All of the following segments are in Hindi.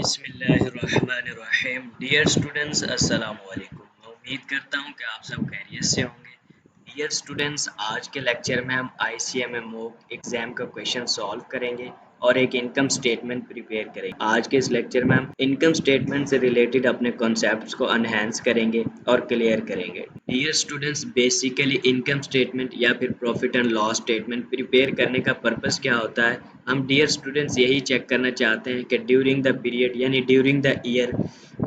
बिस्मिल्लाहिर्रहमानिर्रहीम। डियर स्टूडेंट्स, अस्सलाम वालेकुम। मैं उम्मीद करता हूँ कि आप सब खैरियत से होंगे। डियर स्टूडेंट्स, आज के लेक्चर में हम आईसीएमए मॉक एग्जाम का क्वेश्चन सॉल्व करेंगे और एक इनकम स्टेटमेंट प्रिपेयर करेंगे। आज के इस लेक्चर में हम इनकम स्टेटमेंट से रिलेटेड अपने कॉन्सेप्ट्स को एनहांस करेंगे और क्लियर करेंगे। Dear students, basically income statement या फिर profit and loss statement prepare करने का पर्पस क्या होता है? हम डियर स्टूडेंट्स यही चेक करना चाहते हैं कि ड्यूरिंग द पीरियड यानी ड्यूरिंग द ईयर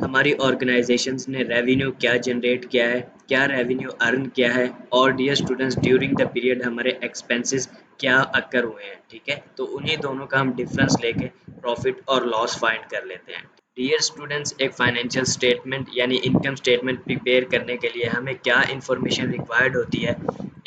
हमारी ऑर्गेनाइजेशंस ने रेवेन्यू क्या जनरेट किया है, क्या रेवेन्यू अर्न किया है, और dear students during the period हमारे एक्सपेंसेस क्या अकर हुए हैं। ठीक है, तो उन्हीं दोनों का हम डिफरेंस लेके प्रॉफिट और लॉस फाइंड कर लेते हैं। डियर स्टूडेंट्स, एक फाइनेंशियल स्टेटमेंट यानी इनकम स्टेटमेंट प्रिपेयर करने के लिए हमें क्या इन्फॉर्मेशन रिक्वायर्ड होती है?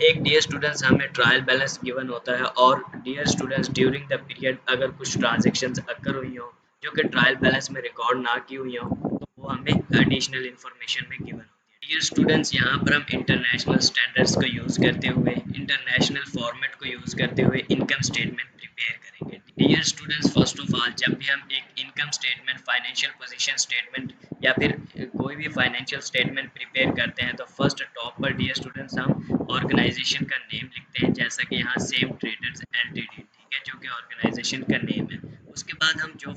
एक डियर स्टूडेंट्स हमें ट्रायल बैलेंस गिवन होता है, और dear students during the period अगर कुछ ट्रांजेक्शन्स अकर हुई हो जो कि ट्रायल बैलेंस में रिकॉर्ड ना की हुई हो तो वो हमें एडिशनल इन्फॉर्मेशन में गिवन होती है। डियर स्टूडेंट्स, यहाँ पर हम इंटरनेशनल स्टैंडर्ड्स को यूज़ करते हुए, इंटरनेशनल फॉर्मेट को यूज़ करते हुए इनकम स्टेटमेंट प्रिपेयर करेंगे। Dear students, first of all जब भी हम एक income statement, financial position statement या फिर कोई भी फाइनेंशियल स्टेटमेंट प्रिपेयर करते हैं तो फर्स्ट टॉप पर डियर स्टूडेंट्स हम ऑर्गेनाइजेशन का नेम लिखते हैं, जैसा कि यहाँ सेम ट्रेडर्स एलटीडी, ठीक है, जो कि ऑर्गेनाइजेशन का नेम है। उसके बाद हम जो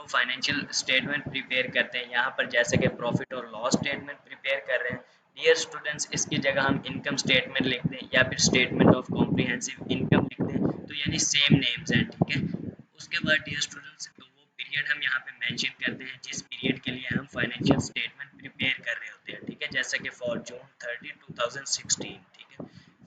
फाइनेंशियल स्टेटमेंट प्रिपेयर करते हैं, यहाँ पर जैसे कि प्रॉफिट और लॉस स्टेटमेंट प्रिपेयर कर रहे हैं, डियर स्टूडेंट्स इसकी जगह हम इनकम स्टेटमेंट लिख दें या फिर स्टेटमेंट ऑफ कॉम्प्रिहेंसिव इनकम लिख दें, तो यानी सेम नेम्स हैं। ठीक है, उसके बाद डियर स्टूडेंट्स वो पीरियड हम यहाँ पे मेंशन करते हैं जिस पीरियड के लिए हम फाइनेंशियल स्टेटमेंट प्रिपेयर कर रहे होते हैं। ठीक है, जैसा कि फॉर जून 30 2016। ठीक है,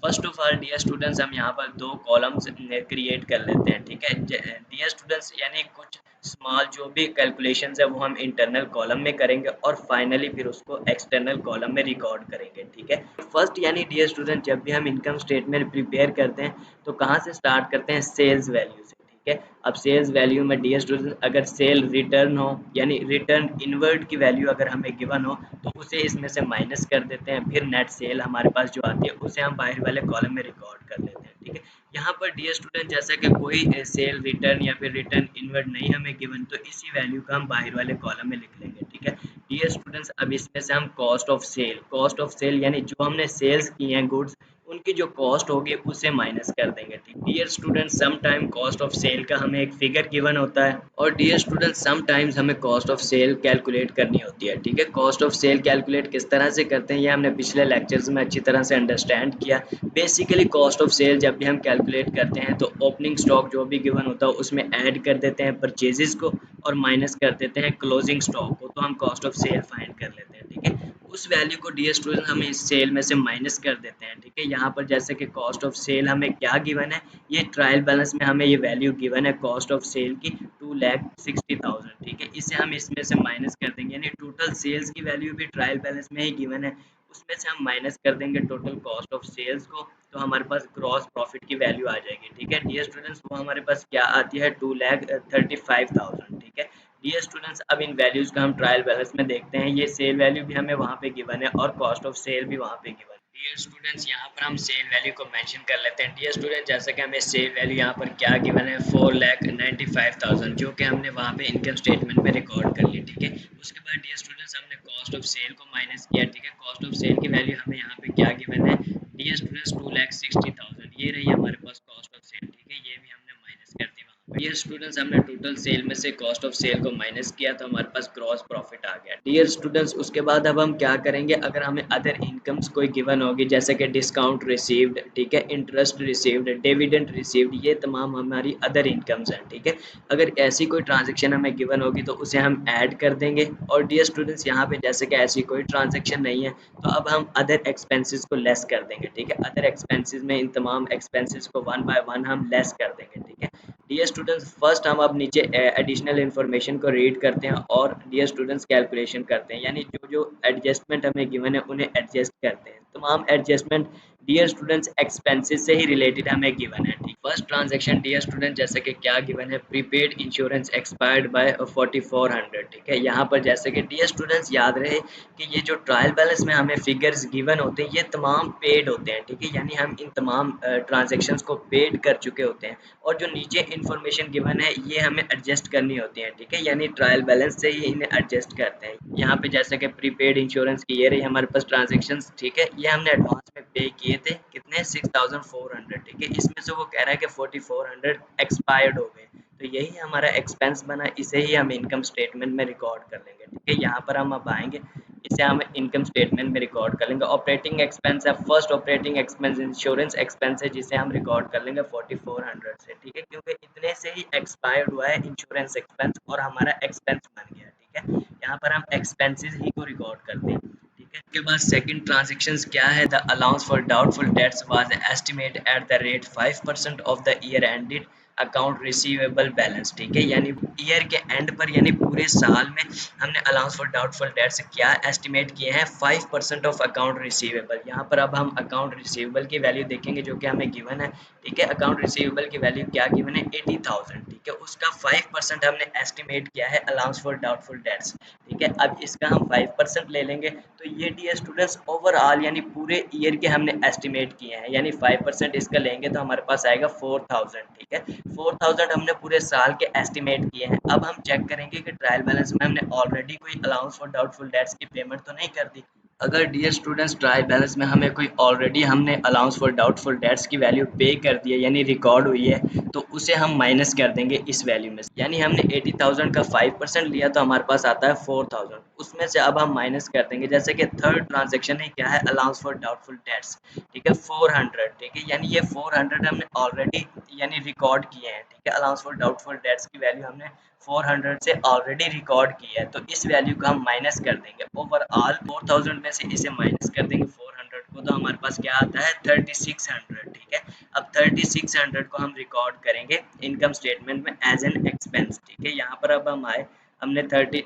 first of all dear students हम यहाँ पर दो कॉलम्स क्रिएट कर लेते हैं। ठीक है, डियर स्टूडेंट्स यानी कुछ स्मॉल जो भी कैलकुलेशंस है वो हम इंटरनल कॉलम में करेंगे और फाइनली फिर उसको एक्सटर्नल कॉलम में रिकॉर्ड करेंगे। ठीक है, फर्स्ट यानी डियर स्टूडेंट जब भी हम इनकम स्टेटमेंट प्रिपेयर करते हैं तो कहाँ से स्टार्ट करते हैं? सेल्स वैल्यू से। ठीक है, अब सेल्स वैल्यू में डियर स्टूडेंट अगर सेल रिटर्न हो यानी रिटर्न इनवर्ड की वैल्यू अगर हमें गिवन हो तो उसे इसमें से माइनस कर देते हैं, फिर नेट सेल हमारे पास जो आती है उसे हम बाहर वाले कॉलम में रिकॉर्ड कर लेते हैं। ठीक है, यहाँ पर डियर स्टूडेंट जैसा कि कोई सेल रिटर्न या फिर रिटर्न इनवर्ड नहीं हमें गिवन तो इसी वैल्यू का हम बाहर वाले कॉलम में लिख लेंगे। ठीक है, डियर स्टूडेंट्स अब इसमें से हम कॉस्ट ऑफ सेल यानी जो हमने सेल्स की हैं गुड्स उनकी जो कॉस्ट होगी उसे माइनस कर देंगे। ठीक, dear student some time cost of sale का हमें एक फिगर गिवन होता है और डियर स्टूडेंट सम टाइम्स हमें कॉस्ट ऑफ सेल कैलकुलेट करनी होती है। ठीक है, कॉस्ट ऑफ सेल कैलकुलेट किस तरह से करते हैं ये हमने पिछले लेक्चर्स में अच्छी तरह से अंडरस्टैंड किया। बेसिकली कॉस्ट ऑफ सेल जब भी हम कैलकुलेट करते हैं तो ओपनिंग स्टॉक जो भी गिवन होता है उसमें ऐड कर देते हैं परचेजेस को और माइनस कर देते हैं क्लोजिंग स्टॉक को, तो हम कॉस्ट ऑफ सेल फाइंड कर लेते हैं। ठीक है, उस वैल्यू को डियर स्टूडेंट हम इस सेल में से माइनस कर देते हैं। ठीक है, यहाँ पर जैसे कि कॉस्ट ऑफ सेल हमें क्या गिवन है, ये ट्रायल बैलेंस में हमें ये वैल्यू गिवन है कॉस्ट ऑफ सेल की 2,60,000। ठीक है, इसे हम इसमें से माइनस कर देंगे यानी टोटल सेल्स की वैल्यू भी ट्रायल बैलेंस में ही गिवन है, उसमें से हम माइनस कर देंगे टोटल कॉस्ट ऑफ सेल्स को, तो हमारे पास ग्रॉस प्रॉफिट की वैल्यू आ जाएगी। ठीक है डियर स्टूडेंट्स, वो हमारे पास क्या आती है? 2,35,000। ठीक है, डियर स्टूडेंट्स अब इन वैल्यूज का हम ट्रायल बैलेंस में देखते हैं। ये सेल वैल्यू भी हमें वहाँ पे गिवन है और कॉस्ट ऑफ सेल भी वहाँ पे गिवन है। डियर स्टूडेंट्स यहाँ पर हम सेल वैल्यू को मेंशन कर लेते हैं। डियर स्टूडेंट जैसे कि हमें सेल वैल्यू यहाँ पर क्या गिवन है? 4,95,000, जो कि हमने वहाँ पे इनकम स्टेटमेंट में रिकॉर्ड कर ली। ठीक है, उसके बाद डियर स्टूडेंट्स हमने कॉस्ट ऑफ सेल को माइनस किया। ठीक है, कॉस्ट ऑफ सेल की वैल्यू हमें यहाँ पे क्या गिवन है? डियर स्टूडेंट्स 2,60,000, ये रही हमारे पास कॉस्ट ऑफ सेल। ठीक है, ये भी हमने माइनस कर दी। डियर स्टूडेंट्स हमने टोटल सेल में से कॉस्ट ऑफ सेल को माइनस किया तो हमारे पास ग्रॉस प्रॉफिट आ गया। डियर स्टूडेंट्स उसके बाद अब हम क्या करेंगे? अगर हमें अदर इनकम्स कोई गिवन होगी जैसे कि डिस्काउंट रिसीव्ड, ठीक है, इंटरेस्ट रिसीव्ड, डिविडेंड रिसीव्ड, ये तमाम हमारी अदर इनकम्स हैं। ठीक है, अगर ऐसी कोई ट्रांजेक्शन हमें गिवन होगी तो उसे हम ऐड कर देंगे। और डियर स्टूडेंट्स यहाँ पे जैसे कि ऐसी कोई ट्रांजेक्शन नहीं है तो अब हम अदर एक्सपेंसेस को लेस कर देंगे। ठीक है, अदर एक्सपेंसेस में इन तमाम एक्सपेंसेस को वन बाय वन हम लेस कर देंगे। ठीक है, डियर स्टूडेंट्स फर्स्ट हम अब नीचे एडिशनल इन्फॉर्मेशन को रीड करते हैं और डियर स्टूडेंट्स कैलकुलेशन करते हैं, यानी जो जो एडजस्टमेंट हमें गिवन है उन्हें एडजस्ट करते हैं। तमाम एडजस्टमेंट डियर स्टूडेंट्स एक्सपेंसेस से ही रिलेटेड हमें गिवन है। ठीक, फर्स्ट ट्रांजैक्शन डियर स्टूडेंट जैसे कि क्या गिवन है, प्रीपेड इंश्योरेंस एक्सपायर्ड बाय 4400। ठीक है, यहाँ पर जैसे कि डियर स्टूडेंट्स याद रहे कि ये जो ट्रायल बैलेंस में हमें फिगर्स गिवन होते हैं ये तमाम पेड होते हैं। ठीक है, यानी हम इन तमाम ट्रांजेक्शन्स को पेड कर चुके होते हैं और जो नीचे इन्फॉर्मेशन गिवन है ये हमें एडजस्ट करनी होती है। ठीक है, यानी ट्रायल बैलेंस से ही इन्हें एडजस्ट करते हैं। यहाँ पे जैसे कि प्रीपेड इंश्योरेंस की ये रही हमारे पास ट्रांजेक्शन्स। ठीक है, ये हमने एडवांस में पे किए थे कितने, 6400। ठीक है, इसमें से वो कह रहा है कि 4400 एक्सपायर्ड हो गए, तो यही हमारा एक्सपेंस बना, इसे ही हम इनकम स्टेटमेंट में रिकॉर्ड कर लेंगे। ठीक है, यहाँ पर हम अब आएंगे, इसे हम इनकम स्टेटमेंट में रिकॉर्ड कर लेंगे। ऑपरेटिंग एक्सपेंस है, first operating expense insurance expense है जिसे हम रिकॉर्ड कर लेंगे 4400 से। ठीक है, क्योंकि इतने से ही एक्सपायर्ड हुआ है इंश्योरेंस एक्सपेंस और हमारा एक्सपेंस बन गया। ठीक है, यहाँ पर हम एक्सपेंसेस ही को रिकॉर्ड करते हैं। ठीक है, उसके बाद सेकंड ट्रांजैक्शंस क्या है, the allowance for doubtful debts was estimate at the rate 5% of the year ended account receivable balance. ठीक है, यानी ईयर के एंड पर यानी पूरे साल में हमने अलाउंस फॉर डाउटफुल डेट्स क्या एस्टिमेट किए हैं, 5% ऑफ अकाउंट रिसीवेबल। यहाँ पर अब हम अकाउंट रिसीवेबल की वैल्यू देखेंगे जो कि हमें गिवन है। ठीक है, अकाउंट रिसीवेबल की वैल्यू क्या गिवन है, 80,000। ठीक है, उसका 5% हमने एस्टिमेट किया है अलाउंस फॉर डाउटफुल डेट्स। ठीक है, अब इसका हम 5% ले लेंगे, तो ये डियर स्टूडेंट्स ओवरऑल यानी पूरे ईयर के हमने एस्टिमेट किए हैं, यानी 5% इसका लेंगे तो हमारे पास आएगा 4000। ठीक है, 4000 हमने पूरे साल के एस्टिमेट किए हैं। अब हम चेक करेंगे कि ट्रायल बैलेंस में हमने ऑलरेडी कोई अलाउंस फॉर डाउटफुल डेट्स की पेमेंट तो नहीं कर दी। अगर डियर स्टूडेंट्स ट्रायल बैलेंस में हमें कोई ऑलरेडी हमने अलाउंस फॉर डाउटफुल डेट्स की वैल्यू पे कर दी है यानी रिकॉर्ड हुई है, तो उसे हम माइनस कर देंगे इस वैल्यू में से। यानी हमने 80,000 का 5% लिया तो हमारे पास आता है 4000, उसमें से अब हम माइनस कर देंगे। जैसे कि थर्ड ट्रांजेक्शन है क्या है, अलाउंस फॉर डाउटफुल डेट्स। ठीक है, 400। ठीक है, यानी ये 400 हमने ऑलरेडी यानी रिकॉर्ड किए हैं। ठीक है, अलाउंस फॉर डाउटफुल डेट्स की वैल्यू हमने 400 से ऑलरेडी रिकॉर्ड किया है, तो इस वैल्यू को हम माइनस कर देंगे। ओवरऑल 4000 में से इसे माइनस कर देंगे 400 को, तो हमारे पास क्या आता है 3600। ठीक है, अब 3600 को हम रिकॉर्ड करेंगे इनकम स्टेटमेंट में एज एन एक्सपेंस। ठीक है, यहाँ पर अब हम आए, हमने 30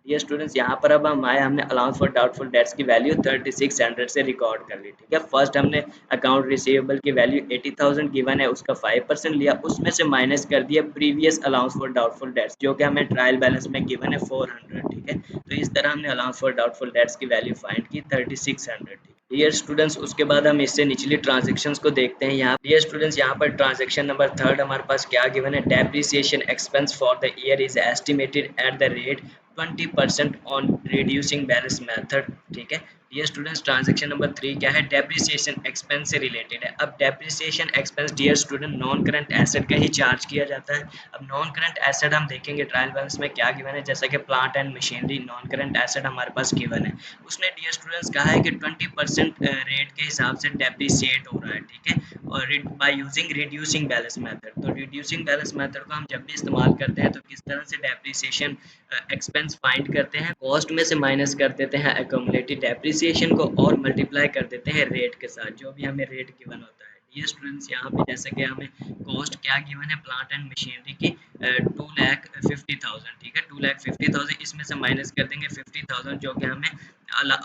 डियर स्टूडेंट्स यहाँ पर अब हम आए, हमने अलाउंस फॉर डाउटफुल डेट्स की वैल्यू 3600 से रिकॉर्ड कर ली। ठीक है, फर्स्ट हमने अकाउंट रिसीवेबल की वैल्यू 80,000 गिवन है, उसका 5% लिया, उसमें से माइनस कर दिया previous allowance for doubtful debts जो कि हमें ट्रायल बैलेंस में गिवन है 400। ठीक है, तो इस तरह हमने अलाउंस फॉर डाउटफुल डेट्स की वैल्यू फाइंड की 3600। डियर स्टूडेंट्स उसके बाद हम इससे निचली ट्रांजेक्शन्स को देखते हैं। यहाँ डियर स्टूडेंट्स यहाँ पर ट्रांजेक्शन नंबर थर्ड हमारे पास क्या गिवन है, depreciation expense for the year is estimated at the rate 20% on reducing balance method. ठीक है, डियर स्टूडेंट्स ट्रांजेक्शन नंबर 3 क्या है, डेप्रिसिएशन एक्सपेंस से रिलेटेड है। अब depreciation expense dear student non current asset का ही चार्ज किया जाता है। अब नॉन करंट एसेट हम देखेंगे ट्रायल बैलेंस में क्या गिवन है, जैसा कि plant and machinery non current asset हमारे पास गिवन है। उसने डियर स्टूडेंट्स कहा है कि 20% रेट के हिसाब से डेप्रिसिएट हो रहा है। ठीक है, और by using reducing balance method. तो रिड्यूसिंग बैलेंस मेथड को हम जब भी इस्तेमाल करते हैं तो किस तरह से डेप्रिसिएशन एक्सपेंस फाइंड करते हैं, कॉस्ट में से माइनस कर देते हैं एक्यूमुलेटेड डेप्रिसिएशन को और मल्टीप्लाई कर देते हैं रेट के साथ, जो भी हमें रेट गिवन होता है। ये स्टूडेंट्स यहाँ पे जैसे कि हमें कॉस्ट क्या गिवन है प्लांट एंड मशीनरी की 2,50,000। ठीक है, 2,50,000 इसमें से माइनस कर देंगे 50,000 जो कि हमें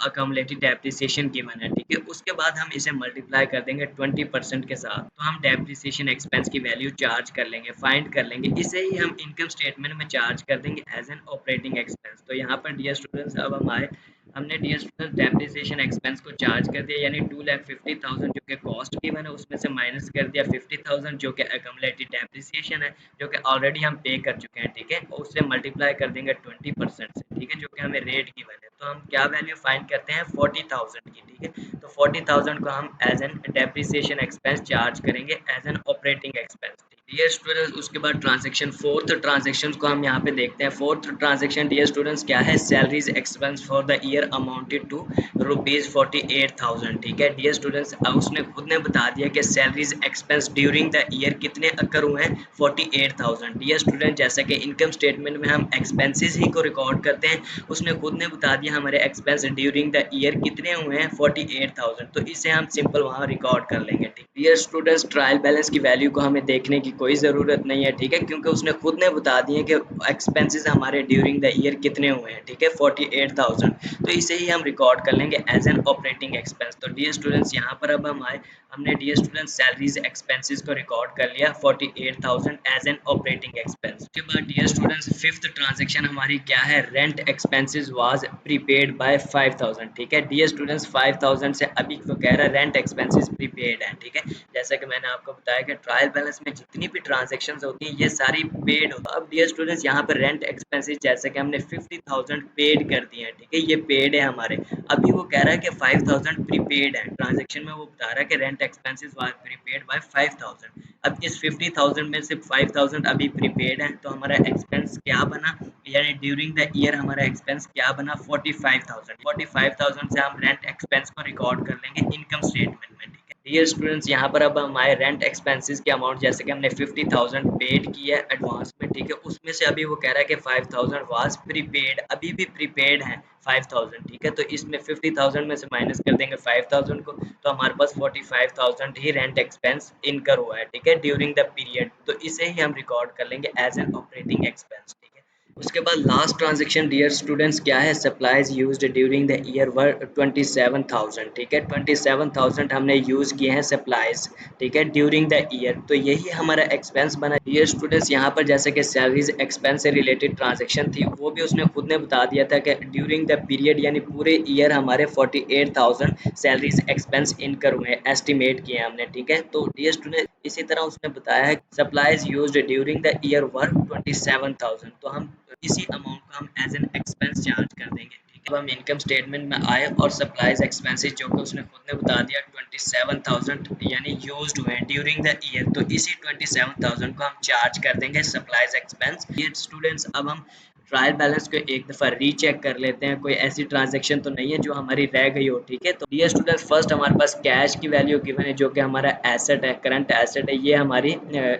अक्यूमुलेटेड डेप्रिसिएशन गिवन है। ठीक है, उसके बाद हम इसे मल्टीप्लाई कर देंगे 20% के साथ, तो हम डेप्रिसिएशन एक्सपेंस की वैल्यू चार्ज कर लेंगे, फाइंड कर लेंगे, इसे ही हम इनकम स्टेटमेंट में चार्ज कर देंगे एज एन ऑपरेटिंग एक्सपेंस। तो यहाँ पर डियर स्टूडेंट्स अब हम आए, हमने डियर स्टूडेंट्स डेप्रिसिएशन एक्सपेंस को चार्ज कर दिया, यानी 2,50,000 जो कि कॉस्ट गिवन है उसमें से माइनस कर दिया 50,000 जो कि अक्यूमुलेटेड डेप्रिसिएशन है, जो कि ऑलरेडी हम पे कर चुके हैं। ठीक है, उससे मल्टीप्लाई कर देंगे 20% से। ठीक है, जो कि हमें रेट गिवन है, तो हम क्या वैल्यू फाइंड करते हैं 40,000 की। ठीक है, तो 40,000 को हम as an depreciation expense charge करेंगे as an operating expense. Dear students उसके बाद ट्रांजैक्शन फोर्थ ट्रांजैक्शन को हम यहाँ पे देखते हैं। फोर्थ ट्रांजैक्शन डियर स्टूडेंट्स क्या है, salaries expense for the year amounted to ₹48,000। ठीक है, डियर स्टूडेंट्स अब उसने खुद ने बता दिया कि salaries expense during the year कितने अकर हुए हैं, 48,000। डियर स्टूडेंट जैसा कि इनकम स्टेटमेंट में हम एक्सपेंसेस ही को रिकॉर्ड करते हैं, उसने खुद ने बता दिया हमारे एक्सपेंस ड्यूरिंग द ईयर कितने हुए हैं 48,000, तो इसे हम सिंपल वहाँ रिकॉर्ड कर लेंगे। ठीक, डियर स्टूडेंट्स, ट्रायल बैलेंस की वैल्यू को हमें देखने की कोई ज़रूरत नहीं है, ठीक है, क्योंकि उसने खुद ने बता दिए कि एक्सपेंसेस हमारे ड्यूरिंग द ईयर कितने हुए हैं, ठीक है, 48,000। तो इसे ही हम रिकॉर्ड कर लेंगे एज एन ऑपरेटिंग एक्सपेंस। तो डियर स्टूडेंट्स, यहाँ पर अब हम आए, हमने डियर स्टूडेंट्स सैलरीज एक्सपेंसेस को रिकॉर्ड कर लिया 48,000 एज एन ऑपरेटिंग एक्सपेंस। उसके बाद डियर स्टूडेंट्स, फिफ्थ ट्रांजेक्शन हमारी क्या है, rent expenses was prepaid by 5,000, ठीक है। डियर स्टूडेंट्स, 5,000 से अभी तो कह रहा है रेंट एक्सपेंसेस प्रीपेड है, ठीक है। जैसा कि मैंने आपको बताया कि ट्रायल बैलेंस में जितनी भी ट्रांजेक्शन्स होती हैं ये सारी पेड हो। अब डियर स्टूडेंट्स, यहाँ पर रेंट एक्सपेंसेस जैसे कि हमने 50,000 पेड कर दिए हैं, ठीक है, ये पेड है हमारे। अभी वो कह रहा है कि 5,000 प्रीपेड है, ट्रांजेक्शन में वो बता रहा है कि rent expenses were prepaid by 5,000। अब इस 50,000 में से 5,000 अभी प्रीपेड है, तो हमारा एक्सपेंस क्या बना, यानी ड्यूरिंग द ईयर हमारा एक्सपेंस क्या बना, 45,000। 45,000 से हम रेंट एक्सपेंस को रिकॉर्ड कर लेंगे इनकम स्टेटमेंट में, ठीक है। डियर स्टूडेंट्स, यहाँ पर अब हमारे रेंट एक्सपेंसेस के अमाउंट जैसे कि हमने 50,000 पेड किया है एडवांस में, ठीक है, उसमें से अभी वो कह रहा है कि 5,000 वाज प्रीपेड, अभी भी प्रीपेड है 5,000, ठीक है। तो इसमें 50,000 में से माइनस कर देंगे 5,000 को, तो हमारे पास 45,000 ही रेंट एक्सपेंस इनकर हुआ है, ठीक है, ड्यूरिंग द पीरियड। तो इसे ही हम रिकॉर्ड कर लेंगे एज एन ऑपरेटिंग एक्सपेंस, ठीक है। उसके बाद लास्ट ट्रांजेक्शन डियर स्टूडेंट्स क्या है, supplies used during the year वर 27,000, ठीक है, 27,000 हमने यूज़ किए हैं सप्लाईज, ठीक है, ड्यूरिंग द ईयर। तो यही हमारा एक्सपेंस बना। डियर स्टूडेंट्स, यहाँ पर जैसे कि सैलरीज एक्सपेंस से रिलेटेड ट्रांजेक्शन थी, वो भी उसने खुद ने बता दिया था कि ड्यूरिंग द पीरियड यानी पूरे ईयर हमारे 48,000 सैलरीज एक्सपेंस इनकर हुए, एस्टिमेट किए हमने, ठीक है। तो डियर स्टूडेंट, इसी तरह उसने बताया है supplies used during the year वर 27,000, तो हम इसी अमाउंट को हम एज एन एक्सपेंस चार्ज कर देंगे, ठीक है। अब हम इनकम स्टेटमेंट में आए और सप्लाईज एक्सपेंसेस जो कि उसने खुद ने बता दिया 27,000 यानी यूज्ड हुए ड्यूरिंग द ईयर, तो इसी 27,000 को हम चार्ज कर देंगे सप्लाईज एक्सपेंस। ये स्टूडेंट्स, अब हम ट्रायल बैलेंस को एक दफ़ा रीचेक कर लेते हैं, कोई ऐसी ट्रांजैक्शन तो नहीं है जो हमारी रह गई हो, ठीक है। तो डियर स्टूडेंट्स, फर्स्ट हमारे पास कैश की वैल्यू गिवन है जो कि हमारा एसेट है, करंट एसेट है, ये हमारी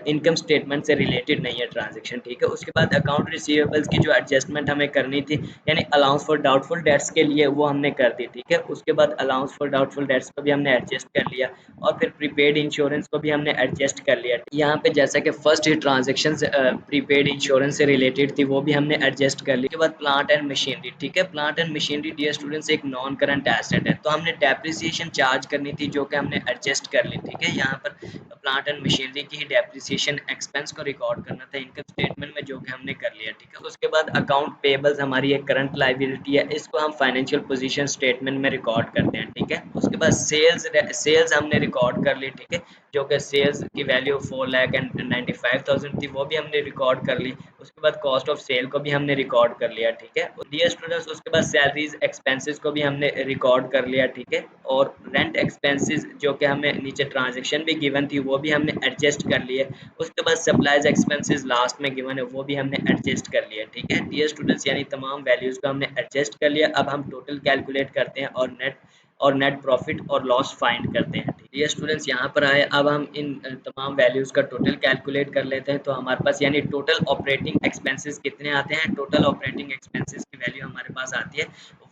इनकम स्टेटमेंट से रिलेटेड नहीं है ट्रांजैक्शन, ठीक है। उसके बाद अकाउंट रिसीवेबल्स की जो एडजस्टमेंट हमें करनी थी, यानी अलाउंस फॉर डाउटफुल डेट्स के लिए, वो हमने कर दी, ठीक है। उसके बाद अलाउंस फॉर डाउटफुल डेट्स को भी हमने एडजस्ट कर लिया और फिर प्रीपेड इंश्योरेंस को भी हमने एडजस्ट कर लिया। यहाँ पे जैसा कि फर्स्ट ही ट्रांजेक्शन प्रीपेड इंश्योरेंस से रिलेटेड थी, वो भी हमने एडजस्ट कर ली। उसके बाद प्लांट एंड मशीनरी, ठीक है, plant and machinery dear students एक नॉन करंट एसेट है, तो हमने डेप्रिसिएशन चार्ज करनी थी जो कि हमने एडजस्ट कर ली, ठीक है। यहाँ पर प्लांट एंड मशीनरी की ही डेप्रिसिएशन एक्सपेंस को रिकॉर्ड करना था इनकम स्टेटमेंट में, जो कि हमने कर लिया, ठीक है। उसके बाद अकाउंट पेबल्स हमारी एक करंट लायबिलिटी है, इसको हम फाइनेंशियल पोजीशन स्टेटमेंट में रिकॉर्ड करते हैं, ठीक है। उसके बाद सेल्स हमने रिकॉर्ड कर ली, ठीक है, जो कि सेल्स की वैल्यू 4,95,000 थी, वो भी हमने रिकॉर्ड कर ली। उसके बाद कॉस्ट ऑफ सेल को भी हमने रिकॉर्ड कर लिया, ठीक है। डियर स्टूडेंट्स, उसके बाद सैलरीज एक्सपेंसेस को भी हमने रिकॉर्ड कर लिया, ठीक है। और रेंट एक्सपेंसेस जो कि हमें नीचे ट्रांजैक्शन भी गिवन थी, वो भी हमने एडजस्ट कर लिए। उसके बाद सप्लाईज एक्सपेंसेस लास्ट में गिवन है, वो भी हमने एडजस्ट कर लिया, ठीक है। डियर स्टूडेंट्स, यानी तमाम वैल्यूज़ को हमने एडजस्ट कर लिया। अब हम टोटल कैलकुलेट करते हैं और नेट प्रॉफिट और लॉस फाइंड करते हैं। डियर स्टूडेंट्स, यहाँ पर आए, अब हम इन तमाम वैल्यूज़ का टोटल कैलकुलेट कर लेते हैं। तो हमारे पास यानी टोटल ऑपरेटिंग एक्सपेंसेस कितने आते हैं, टोटल ऑपरेटिंग एक्सपेंसेस की वैल्यू हमारे पास आती है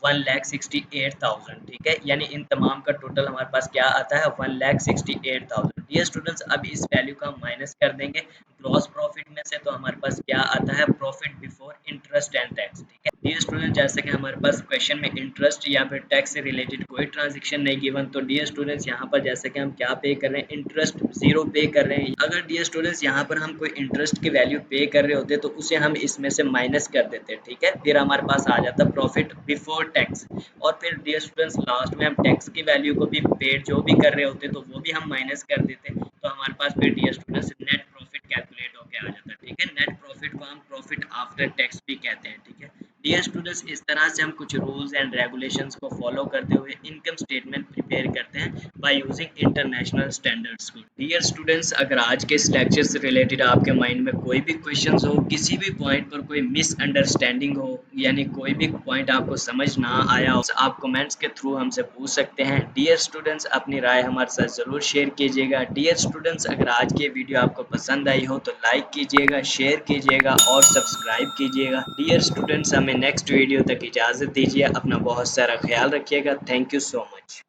1,68,000, ठीक है। यानी इन तमाम का टोटल हमारे पास क्या आता है, 1,68,000। डियर स्टूडेंट्स, अब इस वैल्यू का हम माइनस कर देंगे ग्रॉस प्रॉफिट में से, तो हमारे पास क्या आता है, profit before interest and tax, ठीक है। डियर स्टूडेंट, जैसे कि हमारे पास क्वेश्चन में इंटरेस्ट या फिर टैक्स से रिलेटेड कोई ट्रांजेक्शन नहीं गिवन, तो डियर स्टूडेंट्स यहाँ पर जैसे कि हम क्या पे कर रहे हैं, इंटरेस्ट 0 पे कर रहे हैं। अगर डियर स्टूडेंट्स यहाँ पर हम कोई इंटरेस्ट की वैल्यू पे कर रहे होते तो उसे हम इसमें से माइनस कर देते, ठीक है, फिर हमारे पास आ जाता प्रॉफिट बिफोर टैक्स। और फिर डियर स्टूडेंट्स, लास्ट में हम टैक्स की वैल्यू को भी पेड जो भी कर रहे होते तो वो भी हम माइनस कर देते, तो हमारे पास फिर dear students net profit calculate होकर आ जाता है, ठीक है। नेट प्रॉफिट को हम प्रॉफिट आफ्टर टैक्स भी कहते हैं, ठीक है। डियर स्टूडेंट्स, इस तरह से हम कुछ रूल्स एंड रेगुलेशंस को फॉलो करते हुए इनकम स्टेटमेंट प्रिपेयर करते हैं बाय यूजिंग इंटरनेशनल स्टैंडर्ड्स को। डियर स्टूडेंट्स, अगर आज के इस लेक्चर से रिलेटेड आपके माइंड में कोई भी क्वेश्चंस हो, किसी भी पॉइंट पर कोई मिसअंडरस्टैंडिंग हो, यानी कोई भी पॉइंट आपको समझ ना आया हो, आप कमेंट्स के थ्रू हमसे पूछ सकते हैं। डियर स्टूडेंट्स, अपनी राय हमारे साथ ज़रूर शेयर कीजिएगा। डियर स्टूडेंट्स, अगर आज की वीडियो आपको पसंद आई हो तो लाइक कीजिएगा, शेयर कीजिएगा और सब्सक्राइब कीजिएगा। डियर स्टूडेंट्स, हमें नेक्स्ट वीडियो तक इजाज़त दीजिए। अपना बहुत सारा ख्याल रखिएगा। Thank you so much.